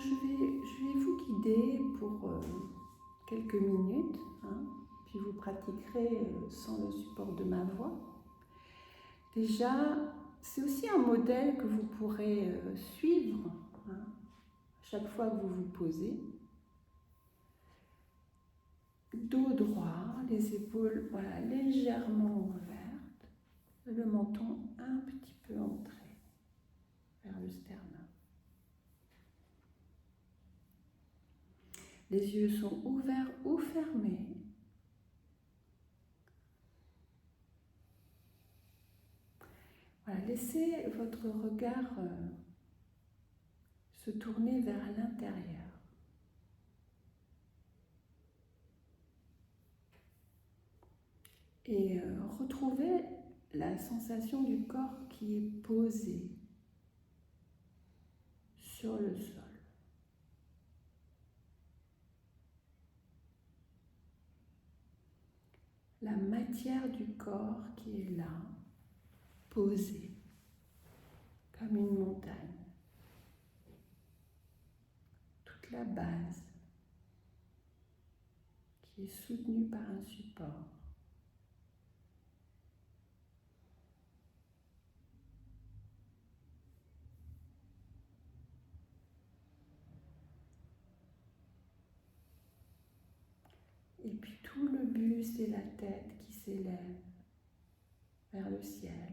je vais vous guider pour quelques minutes, hein, puis vous pratiquerez sans le support de ma voix. Déjà, c'est aussi un modèle que vous pourrez suivre hein, chaque fois que vous vous posez. Dos droit, les épaules voilà, légèrement ouvertes, le menton un petit peu entré vers le sternum. Les yeux sont ouverts ou fermés. Voilà, laissez votre regard se tourner vers l'intérieur. Et retrouvez la sensation du corps qui est posé sur le sol. La matière du corps qui est là, posée, comme une montagne. Toute la base qui est soutenue par un support. Et puis tout le buste et la tête qui s'élèvent vers le ciel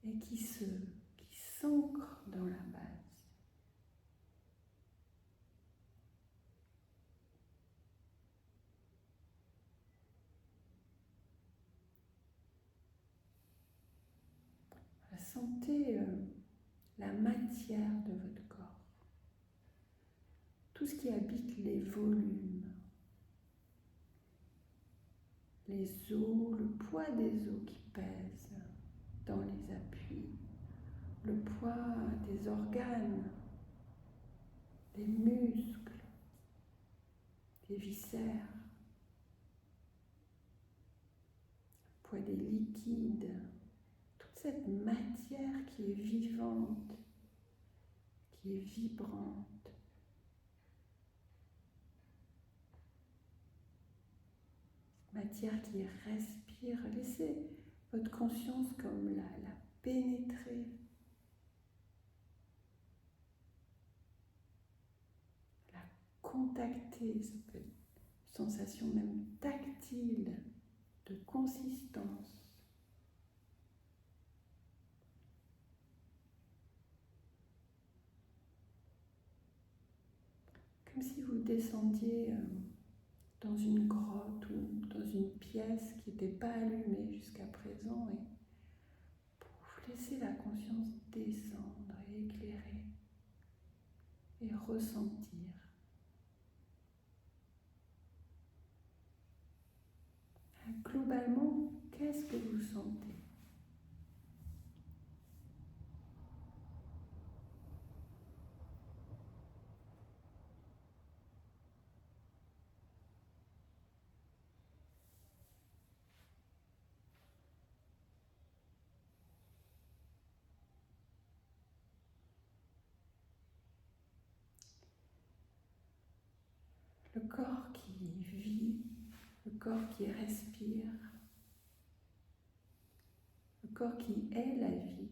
et qui s'ancre dans la base. Sentez la matière de votre corps, tout ce qui habite les volumes, les os, le poids des os qui pèsent dans les appuis, le poids des organes, des muscles, des viscères, le poids des liquides, toute cette matière qui est vivante, qui est vibrante. Matière qui respire. Laissez votre conscience comme la pénétrer. La contacter. Ça peut être une sensation même tactile, de consistance. Comme si vous descendiez dans une grotte ou dans une pièce qui n'était pas allumée jusqu'à présent et vous laissez la conscience descendre et éclairer et ressentir. Globalement, qu'est-ce que vous sentez ? Le corps qui vit, le corps qui respire, le corps qui est la vie.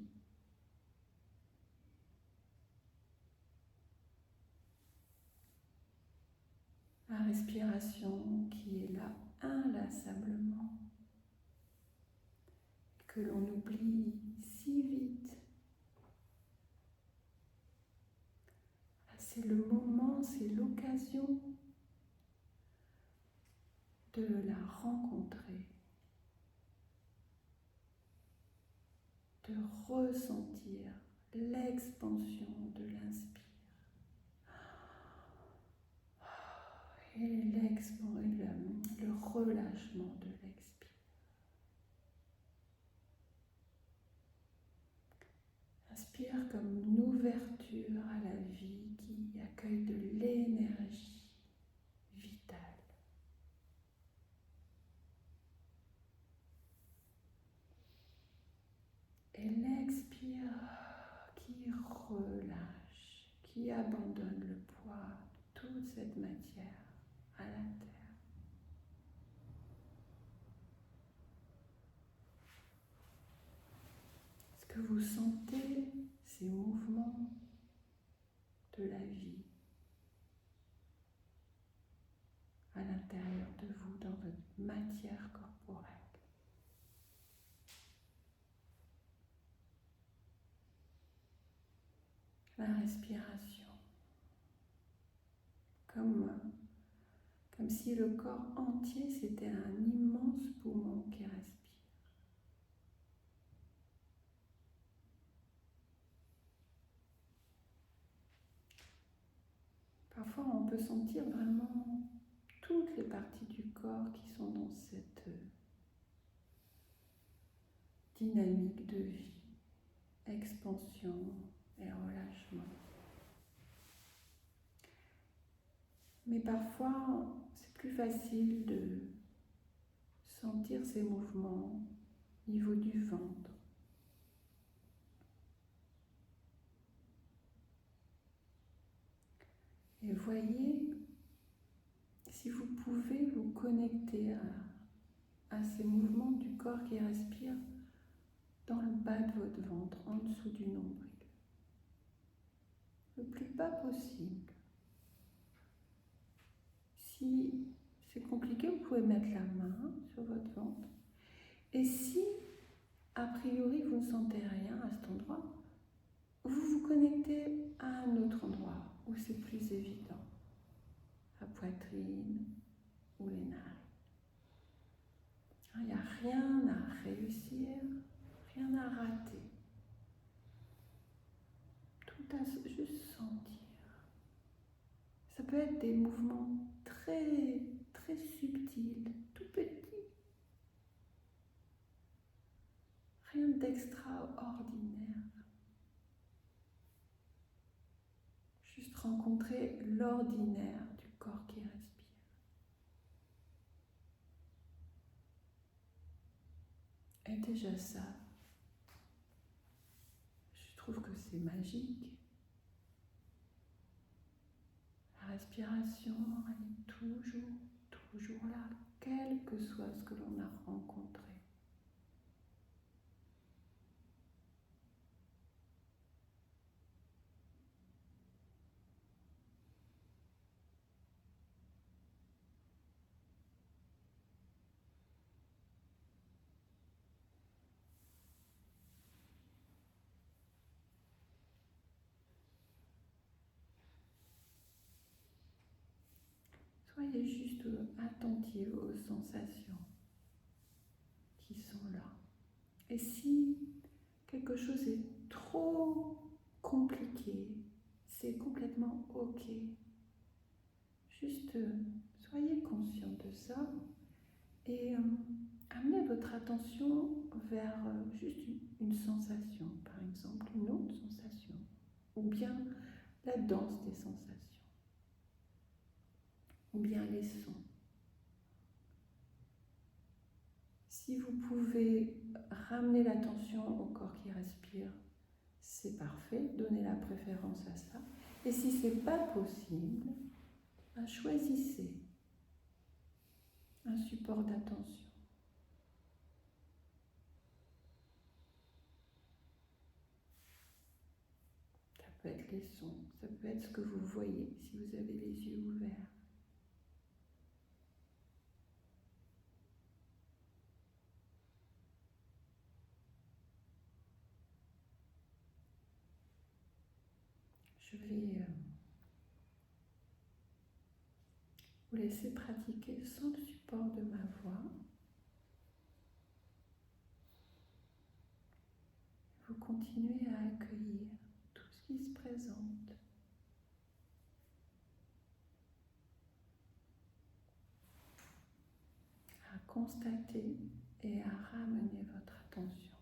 La respiration qui est là inlassablement, que l'on oublie si vite. C'est le moment, c'est l'occasion de la rencontrer, de ressentir l'expansion de l'inspire et le relâchement de l'expire. Inspire comme une ouverture à la vie qui accueille de l'énergie vitale. Et l'expire qui relâche, qui qui abandonne le poids de toute cette matière à la terre. Est-ce que vous sentez ces mouvements de la vie à l'intérieur de vous, dans votre matière corporelle? La respiration, comme si le corps entier c'était un immense poumon qui respire. Parfois on peut sentir vraiment toutes les parties du corps qui sont dans cette dynamique de vie, expansion et relâchement. Mais parfois, c'est plus facile de sentir ces mouvements au niveau du ventre. Et voyez si vous pouvez vous connecter à ces mouvements du corps qui respire dans le bas de votre ventre, en dessous du nombril. Le plus bas possible. Si c'est compliqué, vous pouvez mettre la main sur votre ventre. Et si, a priori, vous ne sentez rien à cet endroit, vous vous connectez à un autre endroit où c'est plus évident. La poitrine ou les narines. Il n'y a rien à réussir, rien à rater. Tout à juste sentir. Ça peut être des mouvements très, très subtils, tout petits. Rien d'extraordinaire. Juste rencontrer l'ordinaire du corps qui respire. Et déjà ça, je trouve que c'est magique. La respiration, elle est toujours là, quel que soit ce que l'on a rencontré. Soyez juste attentive aux sensations qui sont là. Et si quelque chose est trop compliqué, c'est complètement OK. Juste soyez conscient de ça et amenez votre attention vers juste une sensation, par exemple, une autre sensation, ou bien la danse des sensations, ou bien les sons. Si vous pouvez ramener l'attention au corps qui respire, c'est parfait, donnez la préférence à ça. Et si ce n'est pas possible, choisissez un support d'attention. Ça peut être les sons, ça peut être ce que vous voyez si vous avez les yeux ouverts. Je vais vous laisser pratiquer sans le support de ma voix. Vous continuez à accueillir tout ce qui se présente. À constater et à ramener votre attention.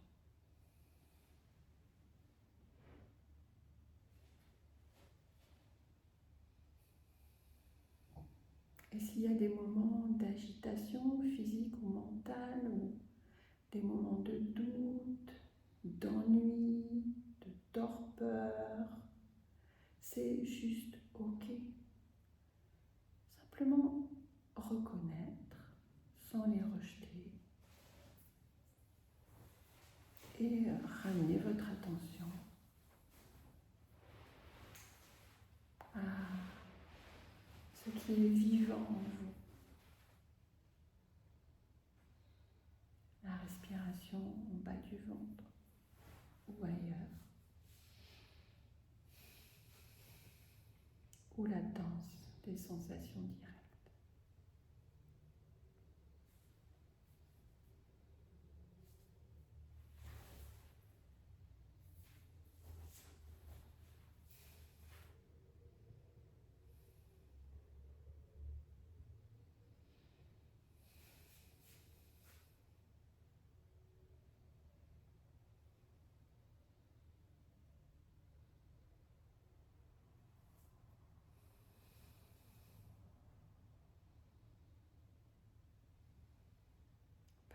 Et s'il y a des moments d'agitation physique ou mentale, ou des moments de doute, d'ennui, de torpeur, c'est juste OK. Simplement reconnaître sans les rejeter et ramener votre attention à ce qui est vivant en vous. La respiration au bas du ventre ou ailleurs, ou la danse des sensations directes.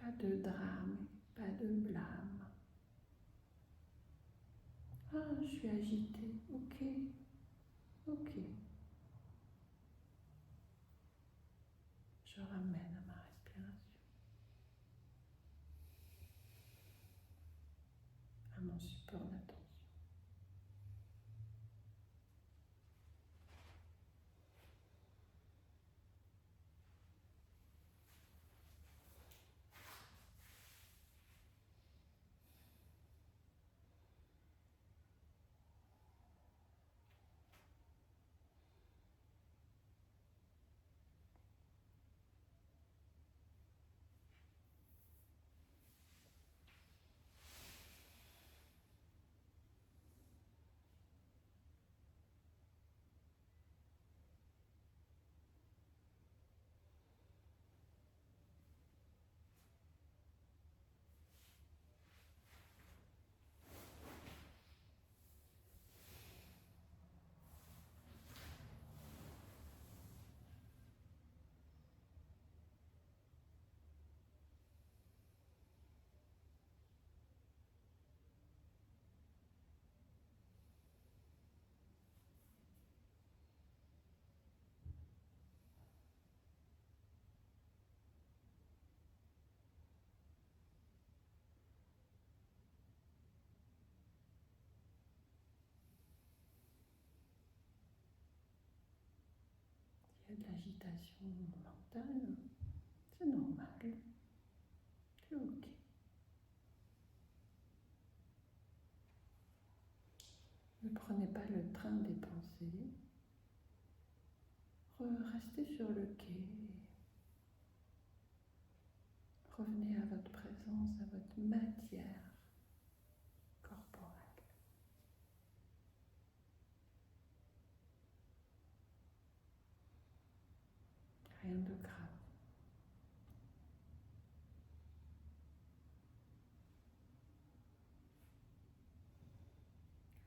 Pas de drame, pas de blâme. Ah, je suis agitée, ok, ok. Je ramène à ma respiration, à mon support d'attention. Il y a de l'agitation mentale, c'est normal, c'est ok. Ne prenez pas le train des pensées. Restez sur le quai. Revenez à votre présence, à votre matière corporelle. Rien de grave.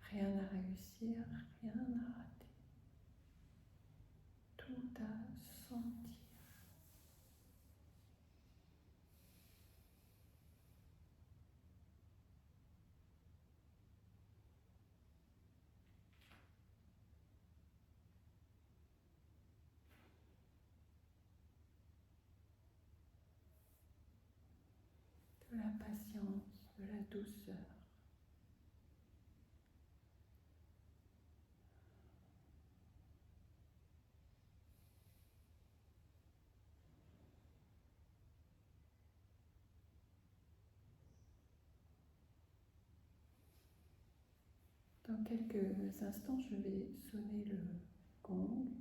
Rien à réussir, rien à rater. Tout à sentir. De la patience, de la douceur. Dans quelques instants, je vais sonner le gong.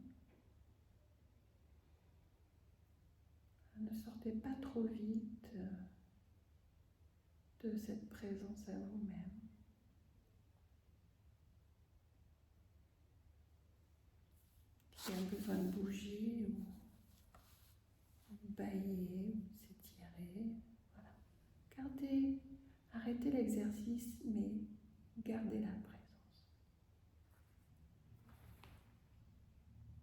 Ne sortez pas trop vite de cette présence à vous-même. S'il y a besoin de bouger ou bailler ou s'étirer, voilà. Arrêtez l'exercice, mais gardez la présence.